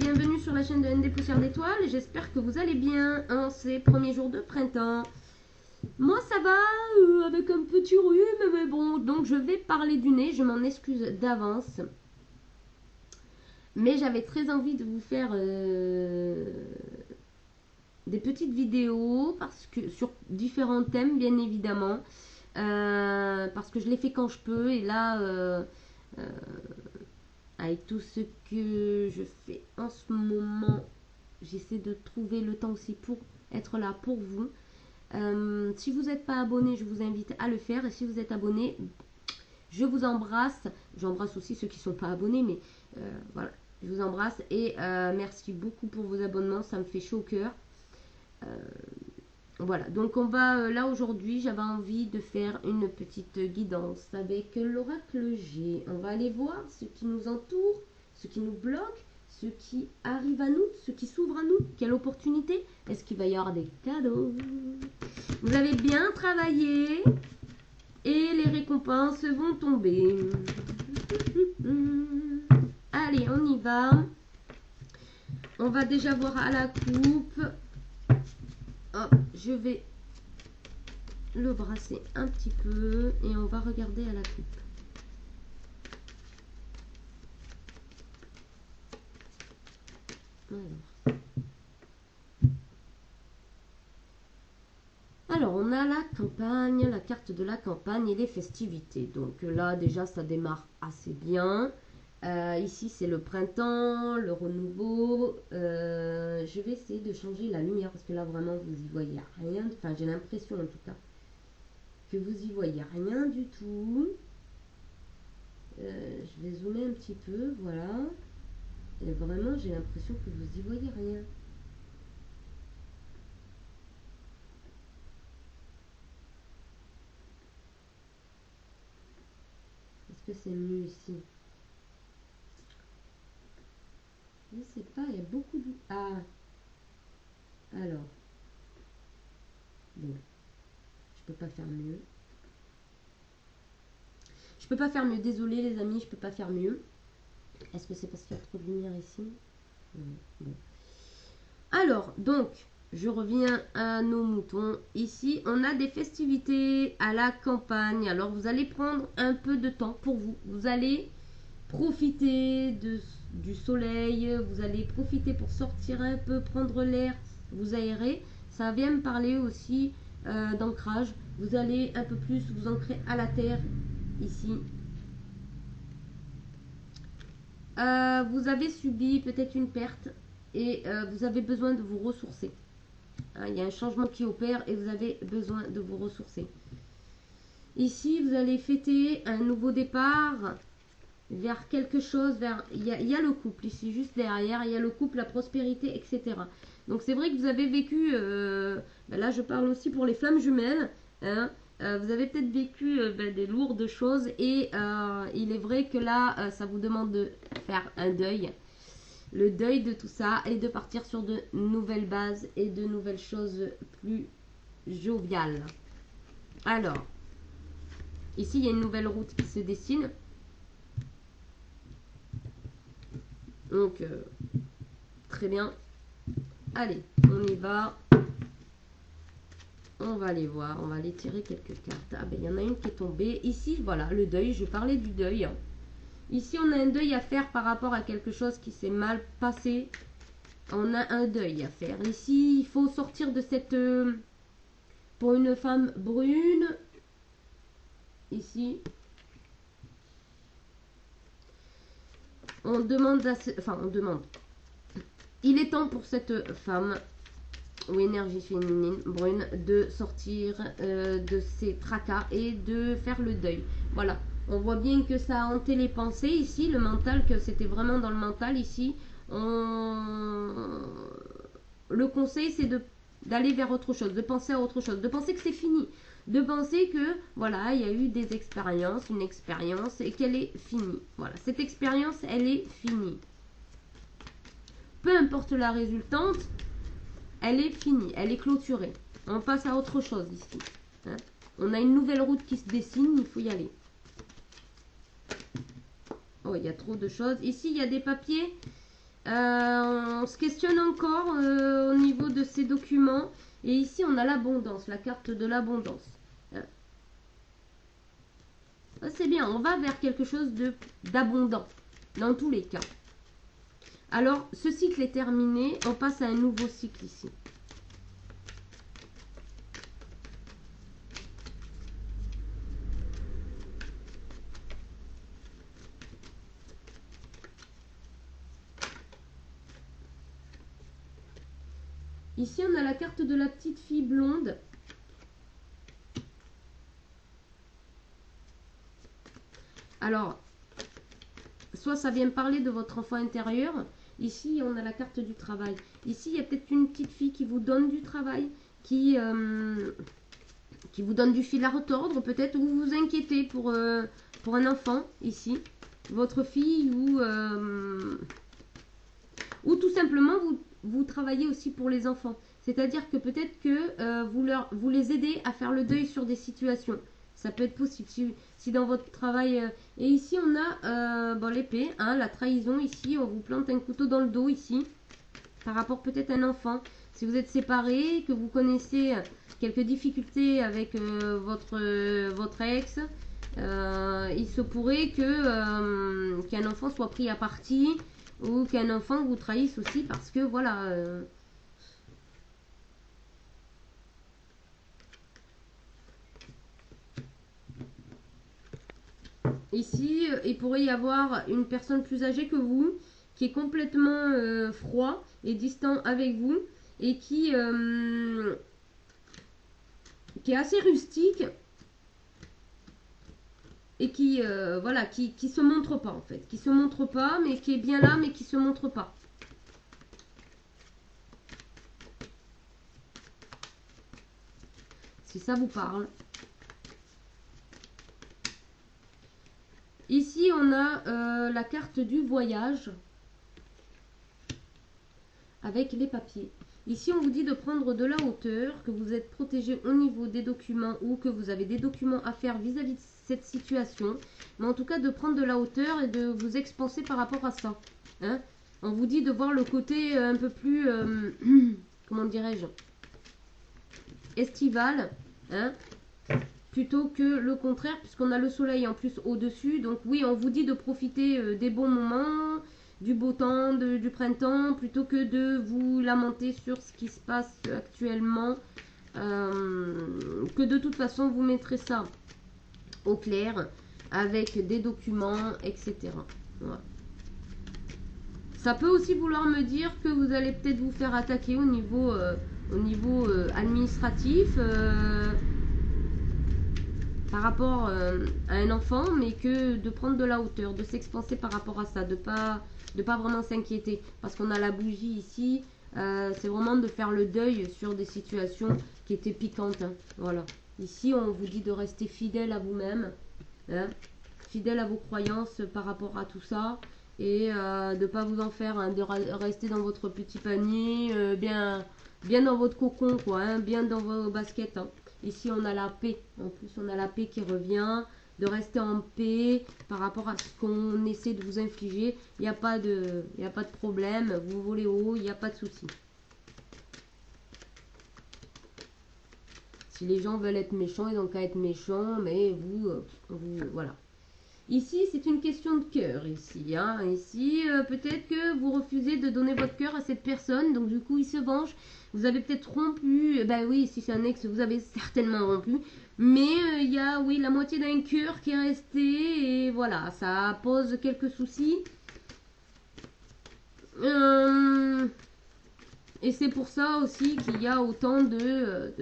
bienvenue sur la chaîne de ND Poussière d'Étoiles. J'espère que vous allez bien en ces premiers jours de printemps. Moi ça va, avec un petit rhume, mais bon, donc je vais parler du nez, je m'en excuse d'avance. Mais j'avais très envie de vous faire des petites vidéos parce que sur différents thèmes, bien évidemment. Parce que je les fais quand je peux, et là... avec tout ce que je fais en ce moment, j'essaie de trouver le temps aussi pour être là pour vous. Si vous n'êtes pas abonné, je vous invite à le faire. Et si vous êtes abonné, je vous embrasse. J'embrasse aussi ceux qui ne sont pas abonnés, mais voilà, je vous embrasse. Et merci beaucoup pour vos abonnements, ça me fait chaud au cœur. Voilà, donc on va là aujourd'hui, j'avais envie de faire une petite guidance avec l'oracle G. On va aller voir ce qui nous entoure, ce qui nous bloque, ce qui arrive à nous, ce qui s'ouvre à nous. Quelle opportunité? Est-ce qu'il va y avoir des cadeaux? Vous avez bien travaillé et les récompenses vont tomber. Allez, on y va. On va déjà voir à la coupe. Hop, je vais le brasser un petit peu et on va regarder à la coupe. Alors, on a la campagne, la carte de la campagne et les festivités. Donc là, déjà, ça démarre assez bien. Ici, c'est le printemps, le renouveau. Je vais essayer de changer la lumière parce que là, vraiment, vous y voyez rien. Enfin, j'ai l'impression, en tout cas, que vous y voyez rien du tout. Je vais zoomer un petit peu, voilà. Et vraiment, j'ai l'impression que vous y voyez rien. Est-ce que c'est mieux ici? Je sais pas, il y a beaucoup de... Ah. Alors. Bon. Je peux pas faire mieux. Je peux pas faire mieux. Désolé les amis, je peux pas faire mieux. Est-ce que c'est parce qu'il y a trop de lumière ici? Bon. Alors, donc, je reviens à nos moutons. Ici, on a des festivités à la campagne. Alors, vous allez prendre un peu de temps pour vous. Vous allez profiter du soleil. Vous allez profiter pour sortir un peu, prendre l'air, vous aérer. Ça vient me parler aussi d'ancrage. Vous allez un peu plus vous ancrer à la terre, ici. Vous avez subi peut-être une perte. Et vous avez besoin de vous ressourcer. Hein, il y a un changement qui opère et vous avez besoin de vous ressourcer. Ici, vous allez fêter un nouveau départ vers quelque chose. Il y a le couple ici, juste derrière. Il y a le couple, la prospérité, etc. Donc, c'est vrai que vous avez vécu... là, je parle aussi pour les flammes jumelles. Hein, vous avez peut-être vécu des lourdes choses. Et il est vrai que là, ça vous demande de faire un deuil. Le deuil de tout ça et de partir sur de nouvelles bases et de nouvelles choses plus joviales. Alors, ici, il y a une nouvelle route qui se dessine. Donc, très bien. Allez, on y va. On va aller voir. On va aller tirer quelques cartes. Ah ben, il y en a une qui est tombée. Ici, voilà, le deuil. Je parlais du deuil. Ici, on a un deuil à faire par rapport à quelque chose qui s'est mal passé. On a un deuil à faire. Ici, il faut sortir de cette... pour une femme brune. Ici. On demande... Enfin, on demande. Il est temps pour cette femme, ou énergie féminine, brune, de sortir de ses tracas et de faire le deuil. Voilà. On voit bien que ça a hanté les pensées ici, le mental, que c'était vraiment dans le mental ici. Le conseil, c'est d'aller vers autre chose, de penser à autre chose, de penser que c'est fini, de penser que, voilà, il y a eu des expériences, une expérience, et qu'elle est finie. Voilà, cette expérience, elle est finie. Peu importe la résultante, elle est finie, elle est clôturée. On passe à autre chose ici. Hein. On a une nouvelle route qui se dessine, il faut y aller. Oh, il y a trop de choses. Ici, il y a des papiers On se questionne encore au niveau de ces documents. Et ici, on a l'abondance, la carte de l'abondance. C'est bien, on va vers quelque chose d'abondant, dans tous les cas. Alors, ce cycle est terminé, on passe à un nouveau cycle ici. Ici, on a la carte de la petite fille blonde. Alors, soit ça vient parler de votre enfant intérieur. Ici, on a la carte du travail. Ici, il y a peut-être une petite fille qui vous donne du travail, qui vous donne du fil à retordre, peut-être, ou vous vous inquiétez pour un enfant, ici. Votre fille, ou tout simplement, vous travaillez aussi pour les enfants. C'est-à-dire que peut-être que vous les aidez à faire le deuil sur des situations. Ça peut être possible. Si dans votre travail... et ici, on a l'épée, hein, la trahison. Ici, on vous plante un couteau dans le dos, ici. Par rapport peut-être à un enfant. Si vous êtes séparés, que vous connaissez quelques difficultés avec votre ex, il se pourrait qu'un enfant soit pris à partie ou qu'un enfant vous trahisse aussi parce que voilà... Ici, il pourrait y avoir une personne plus âgée que vous qui est complètement froid et distant avec vous et qui est assez rustique et qui voilà, qui se montre pas en fait, qui se montre pas mais qui est bien là mais qui se montre pas. Si ça vous parle. Ici, on a la carte du voyage avec les papiers. Ici, on vous dit de prendre de la hauteur, que vous êtes protégé au niveau des documents ou que vous avez des documents à faire vis-à-vis de cette situation. Mais en tout cas, de prendre de la hauteur et de vous expanser par rapport à ça. Hein, on vous dit de voir le côté un peu plus, comment dirais-je, estival. Hein, plutôt que le contraire, puisqu'on a le soleil en plus au-dessus. Donc oui, on vous dit de profiter des bons moments, du beau temps, du printemps, plutôt que de vous lamenter sur ce qui se passe actuellement. Que de toute façon, vous mettrez ça au clair, avec des documents, etc. Voilà. Ça peut aussi vouloir me dire que vous allez peut-être vous faire attaquer au niveau administratif, par rapport à un enfant, mais que de prendre de la hauteur, de s'expanser par rapport à ça, de pas vraiment s'inquiéter. Parce qu'on a la bougie ici, c'est vraiment de faire le deuil sur des situations qui étaient piquantes. Hein. Voilà. Ici, on vous dit de rester fidèle à vous-même, hein, fidèle à vos croyances par rapport à tout ça, et de ne pas vous en faire, hein, de rester dans votre petit panier, bien dans votre cocon, quoi, hein, bien dans vos baskets. Hein. Ici, on a la paix. En plus, on a la paix qui revient. De rester en paix par rapport à ce qu'on essaie de vous infliger. Il n'y a pas de problème. Vous volez haut, il n'y a pas de souci. Si les gens veulent être méchants, ils n'ont qu'à être méchants. Mais vous voilà. Ici, c'est une question de cœur, ici. Hein. Ici, peut-être que vous refusez de donner votre cœur à cette personne. Donc, du coup, il se venge. Vous avez peut-être rompu. Ben oui, si c'est un ex, vous avez certainement rompu. Mais il y a, oui, la moitié d'un cœur qui est resté. Et voilà, ça pose quelques soucis. Et c'est pour ça aussi qu'il y a autant de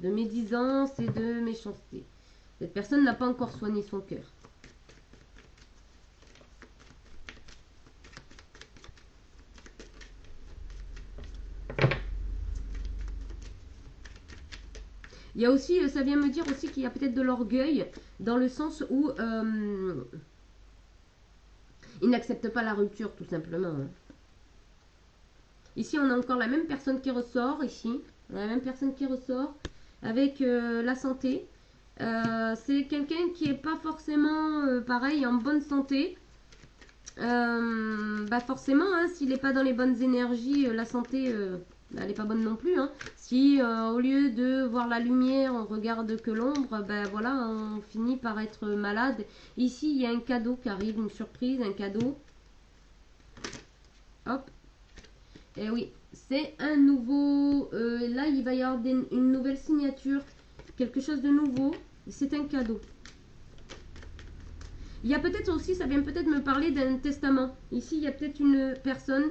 médisance et de méchanceté. Cette personne n'a pas encore soigné son cœur. Il y a aussi, ça vient me dire aussi qu'il y a peut-être de l'orgueil, dans le sens où il n'accepte pas la rupture, tout simplement. Hein. Ici, on a encore la même personne qui ressort, ici. On a la même personne qui ressort, avec la santé. C'est quelqu'un qui n'est pas forcément, pareil, en bonne santé. Bah forcément, hein, s'il n'est pas dans les bonnes énergies, la santé, elle n'est pas bonne non plus. Hein. Si au lieu de voir la lumière, on regarde que l'ombre, ben voilà, on finit par être malade. Ici, il y a un cadeau qui arrive, une surprise, un cadeau. Hop. Et oui, c'est un nouveau... là, il va y avoir une nouvelle signature, quelque chose de nouveau. C'est un cadeau. Il y a peut-être aussi, ça vient peut-être me parler d'un testament. Ici, il y a peut-être une personne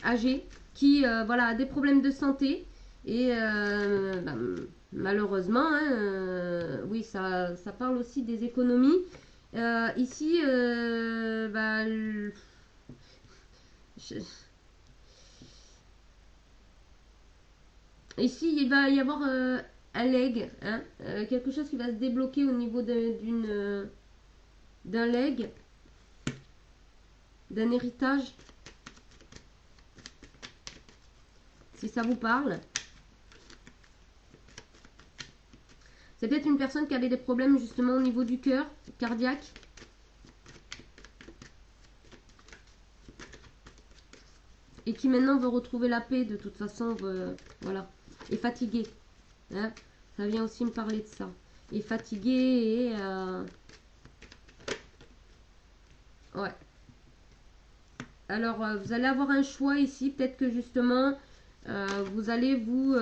âgée qui voilà, a des problèmes de santé. Et bah, malheureusement, hein, oui, ça parle aussi des économies. Ici, bah, ici, il va y avoir un leg, hein, quelque chose qui va se débloquer au niveau d'un leg, d'un héritage. Si ça vous parle. C'est peut-être une personne qui avait des problèmes justement au niveau du cœur, cardiaque. Et qui maintenant veut retrouver la paix de toute façon, voilà. Et fatigué. Hein, ça vient aussi me parler de ça. Et fatigué et... ouais. Alors, vous allez avoir un choix ici. Peut-être que justement... vous allez vous...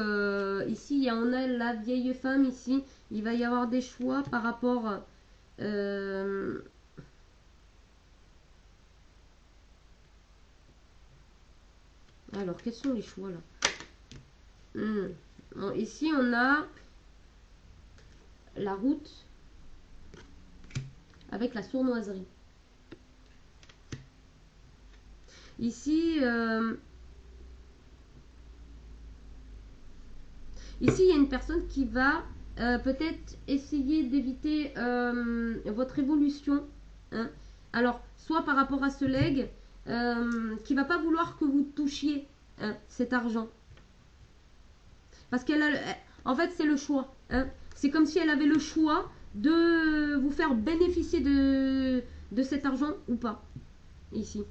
ici, on a la vieille femme ici. Il va y avoir des choix par rapport... alors, quels sont les choix là? Bon, ici, on a la route avec la sournoiserie. Ici... ici, il y a une personne qui va peut-être essayer d'éviter votre évolution. Hein. Alors, soit par rapport à ce leg, qui va pas vouloir que vous touchiez hein, cet argent. Parce qu'elle a... En fait, c'est le choix. Hein. C'est comme si elle avait le choix de vous faire bénéficier de cet argent ou pas. Ici.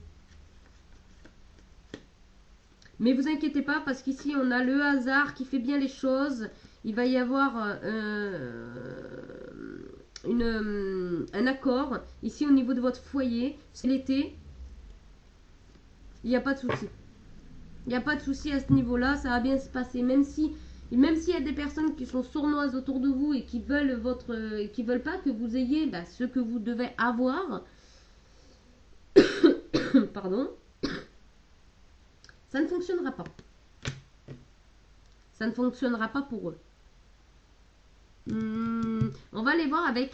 Mais vous inquiétez pas parce qu'ici on a le hasard qui fait bien les choses. Il va y avoir un accord ici au niveau de votre foyer. C'est l'été. Il n'y a pas de souci. Il n'y a pas de souci à ce niveau-là. Ça va bien se passer. Même s'il y a des personnes qui sont sournoises autour de vous et qui veulent qui veulent pas que vous ayez ce que vous devez avoir. Pardon. Ça ne fonctionnera pas. Ça ne fonctionnera pas pour eux. On va aller voir avec...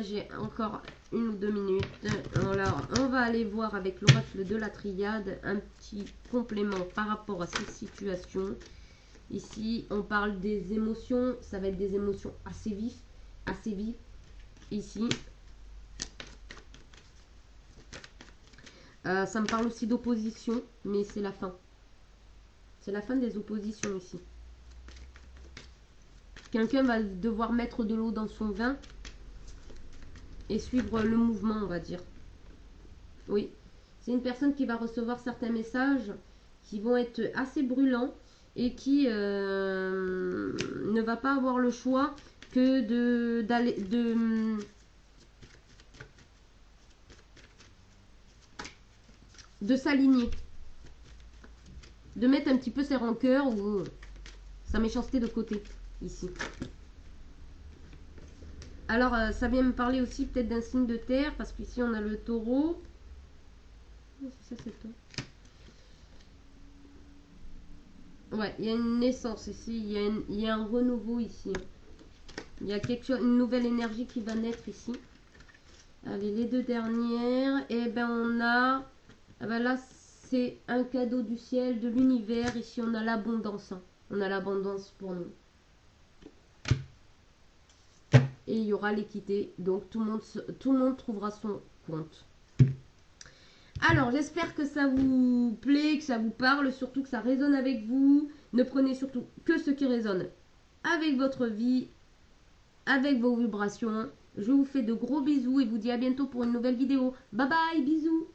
j'ai encore 1 ou 2 minutes. Alors, on va aller voir avec l'oracle de la triade un petit complément par rapport à cette situation. Ici, on parle des émotions. Ça va être des émotions assez vives. Assez vives. Ici. Ça me parle aussi d'opposition, mais c'est la fin. C'est la fin des oppositions ici. Quelqu'un va devoir mettre de l'eau dans son vin et suivre le mouvement, on va dire. Oui, c'est une personne qui va recevoir certains messages qui vont être assez brûlants et qui ne va pas avoir le choix que de s'aligner, de mettre un petit peu ses rancœurs ou sa méchanceté de côté, ici. Alors, ça vient me parler aussi peut-être d'un signe de terre, parce qu'ici on a le taureau. C'est ça, c'est toi. Ouais, il y a une naissance ici, il y a un renouveau ici. Il y a quelque chose, une nouvelle énergie qui va naître ici. Allez, les 2 dernières, et ben on a... Ah ben là, c'est un cadeau du ciel, de l'univers. Ici, on a l'abondance. Hein. On a l'abondance pour nous. Et il y aura l'équité. Donc, tout le monde trouvera son compte. Alors, j'espère que ça vous plaît, que ça vous parle, surtout que ça résonne avec vous. Ne prenez surtout que ce qui résonne avec votre vie, avec vos vibrations. Je vous fais de gros bisous et vous dis à bientôt pour une nouvelle vidéo. Bye bye, bisous.